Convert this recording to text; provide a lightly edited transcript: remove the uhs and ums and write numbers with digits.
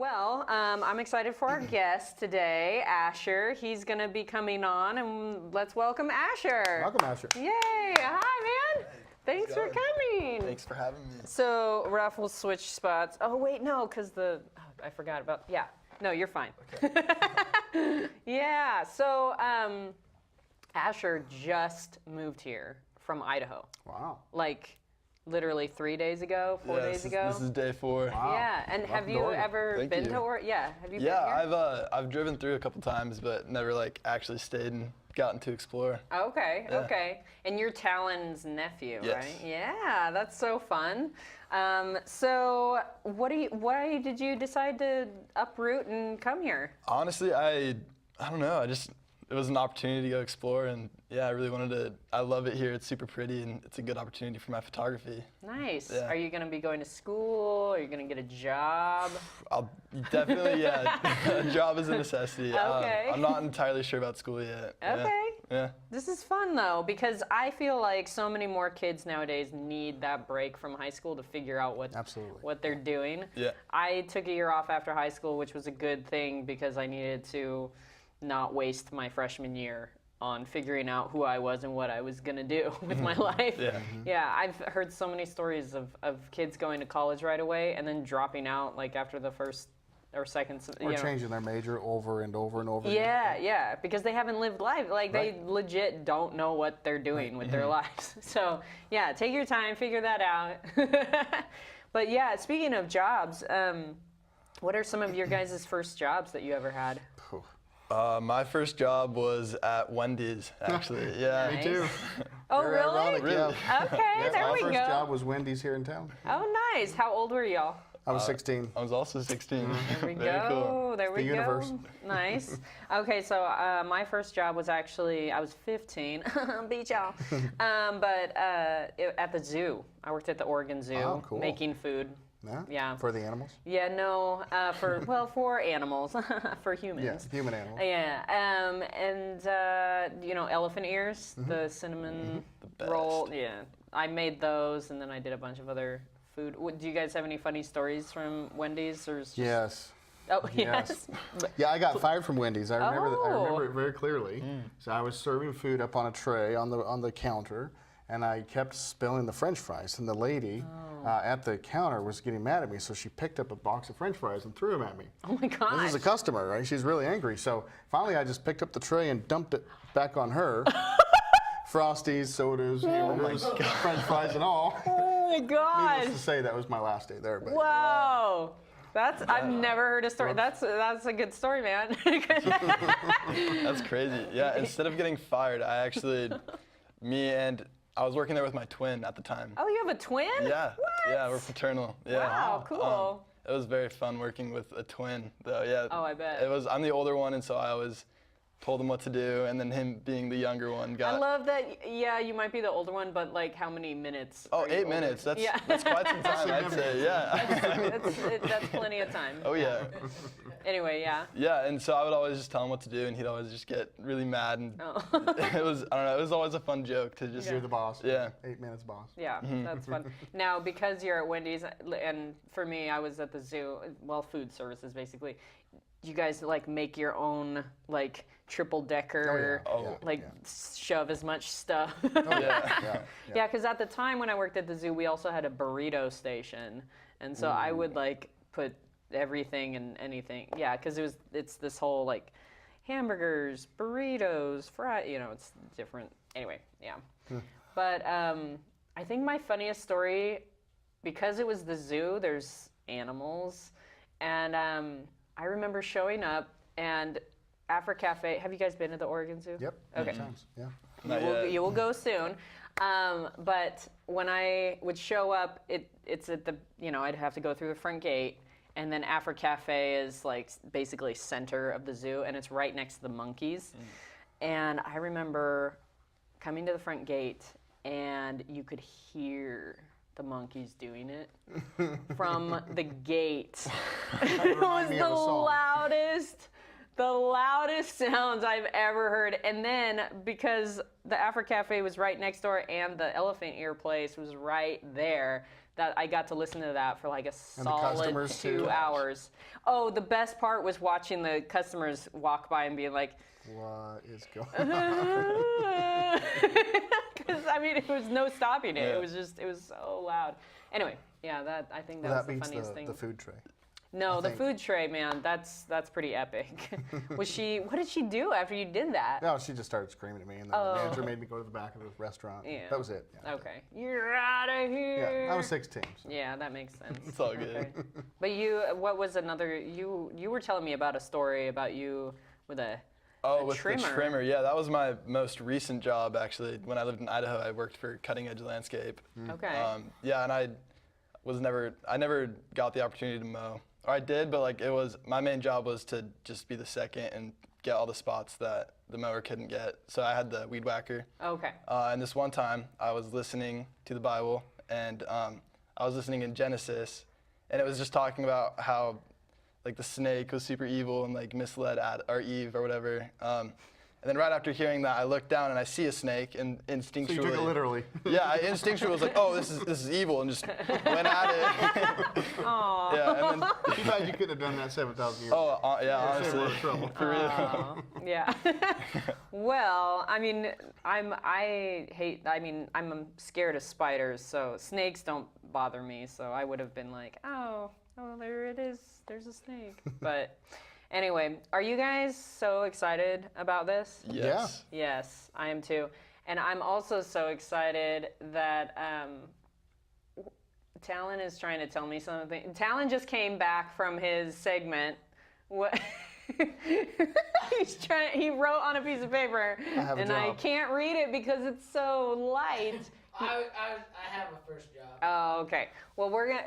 Well, I'm excited for our guest today, Asher. He's going to be coming on, and let's welcome Asher. Welcome, Asher. Yay. Hi, man. Thanks for coming. Thanks for having me. So, Ralph will switch spots. Oh, wait, no, because I forgot about, yeah. No, you're fine. Okay. Yeah, so Asher just moved here from Idaho. Wow. Like, literally 3 days ago, 4 days ago. This is day 4. Wow. Yeah, and Welcome have to you Oregon. ever Thank been you. to Oregon? Yeah, have you Yeah, been here? I've driven through a couple times, but never like actually stayed and gotten to explore. Okay, Yeah. okay. And you're Talon's nephew, Yes. right? Yeah, that's so fun. So why did you decide to uproot and come here? Honestly, I don't know. It was an opportunity to go explore, and yeah, I really wanted to. I love it here. It's super pretty, and it's a good opportunity for my photography. Nice. Yeah. Are you going to be going to school? Are you going to get a job? I'll definitely, yeah. A job is a necessity. Okay. I'm not entirely sure about school yet. Okay. Yeah. This is fun though, because I feel like so many more kids nowadays need that break from high school to figure out Absolutely. what they're doing. Yeah. I took a year off after high school, which was a good thing because I needed to not waste my freshman year on figuring out who I was and what I was gonna do with my life. Yeah. Yeah, I've heard so many stories of kids going to college right away and then dropping out like after the first or second. Or changing their major over and over and over Yeah, again. yeah, because they haven't lived life. Like they Right. legit don't know what they're doing with their lives. So yeah, take your time, figure that out. But yeah, speaking of jobs, what are some of your guys' first jobs that you ever had? Phew. My first job was at Wendy's, actually. Yeah. Nice. Me too. Oh, Very really? ironic, Really? yeah. Okay, Yeah, there my we first go. job was Wendy's here in town. Oh, nice. How old were y'all? I was 16. I was also 16. There we Very go. cool. There we the go. universe. Nice. Okay, so my first job was actually I was 15. Beat y'all. At the zoo. I worked at the Oregon Zoo Oh, cool. making food. Yeah? Yeah. For the animals? Yeah, no, for animals, for Yeah, humans. human animals. Yeah, elephant ears, the cinnamon The best. roll. Yeah, I made those, and then I did a bunch of other food. Do you guys have any funny stories from Wendy's, or is just... Yes. Oh, Yes. yes. Yeah, I got fired from Wendy's. I remember. I Oh. remember it very clearly. So I was serving food up on a tray on the counter, and I kept spilling the French fries. And the lady at the counter was getting mad at me, so she picked up a box of French fries and threw them at me. Oh my gosh. This is a customer, right? She's really angry. So finally, I just picked up the tray and dumped it back on her. Frosties, sodas, hamburgers, French fries, and all. Oh my gosh. Needless to say, that was my last day there. But Wow. I've never heard a story. That's a good story, man. That's crazy. Yeah, instead of getting fired, I was working there with my twin at the time. Oh, you have a twin? Yeah. What? Yeah, we're fraternal. Yeah. Wow, cool. It was very fun working with a twin, though. Yeah. Oh, I bet. I'm the older one, and so I always told him what to do, and then him being the younger one got. I love that. Yeah, you might be the older one, but like, how many minutes? Oh, are you 8 older? minutes. That's Yeah. that's quite some time, I'd say. Yeah. That's plenty of time. Oh yeah. Anyway, yeah. Yeah, and so I would always just tell him what to do, and he'd always just get really mad, and Oh. it was always a fun joke to just. you're the boss. Yeah. 8 minutes boss. Yeah, that's fun. Now, because you're at Wendy's, and for me, I was at the zoo, well, food services basically. You guys like make your own like triple decker, Oh, yeah. like shove as much stuff. Yeah. Yeah, because at the time when I worked at the zoo, we also had a burrito station, and so I would like put everything and anything. Yeah, because it's this whole like hamburgers, burritos, it's different. Anyway, yeah. But I think my funniest story, because it was the zoo, there's animals, and I remember showing up and Afro Cafe. Have you guys been to the Oregon Zoo? Yep. Okay. Many times. Yeah. Not yet. You will go soon. But when I would show up, it's at the, I'd have to go through the front gate, and then Afro Cafe is like basically center of the zoo, and it's right next to the monkeys. And I remember coming to the front gate, and you could hear the monkeys doing it from the gate. It was me of a song. the loudest sounds I've ever heard. And then because the Afro Cafe was right next door and the elephant ear place was right there, that I got to listen to that for like a And the solid customers, 2 too? hours. Oh, the best part was watching the customers walk by and being like, What is going on? because I mean, it was no stopping it. Yeah. It was so loud. Anyway, yeah, I think that Well, was that the beats funniest thing. the food tray. No, I the think. food tray, man, that's pretty epic. What did she do after you did that? No, she just started screaming at me, and then the manager made me go to the back of the restaurant. Yeah. That was it. Yeah. Okay, you're out of here. Yeah, I was 16. So. Yeah, that makes sense. It's all good. Okay. But what was another? You were telling me about a story about you with a With trimmer. the trimmer, yeah, that was my most recent job actually. When I lived in Idaho, I worked for Cutting Edge Landscape. Okay. Yeah, and I never got the opportunity to mow. Or I did, but like my main job was to just be the second and get all the spots that the mower couldn't get. So I had the weed whacker. Okay. And this one time, I was listening to the Bible, and I was listening in Genesis, and it was just talking about how like the snake was super evil and like misled Eve or whatever. And then right after hearing that, I looked down and I see a snake, and instinctually. So you took it literally. Yeah, I instinctually was like, oh, this is evil, and just went at it. Aww. Yeah, and then. Too bad you couldn't have done that 7,000 years Oh, ago. yeah, Save a lot honestly. of trouble. For real. Yeah. Well, I mean, I'm scared of spiders, so snakes don't bother me. So I would have been like, oh, there it is. There's a snake. But anyway, are you guys so excited about this? Yes. Yes, I am too. And I'm also so excited that Talon is trying to tell me something. Talon just came back from his segment. What? He wrote on a piece of paper, have a and I job. can't read it because it's so light. I have a first job. Oh, okay. Well, we're gonna.